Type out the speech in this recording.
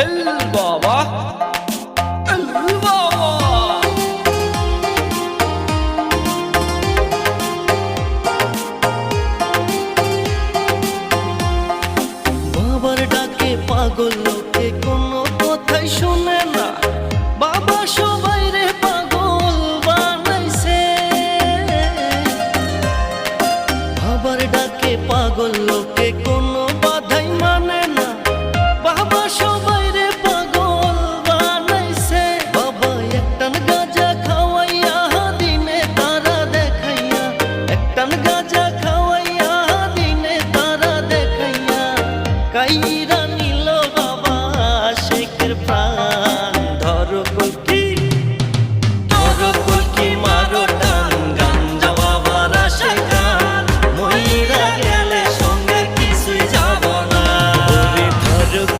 এল বাবা, এল বাবা। বাবার ডাকে পাগল লোকে কোনো কথাই শুনে না, বাবা সবাই রে পাগল বানাইছে। বাবার ডাকে পাগল লোকে কোনো বাধাই মানে না, বাবা সবাই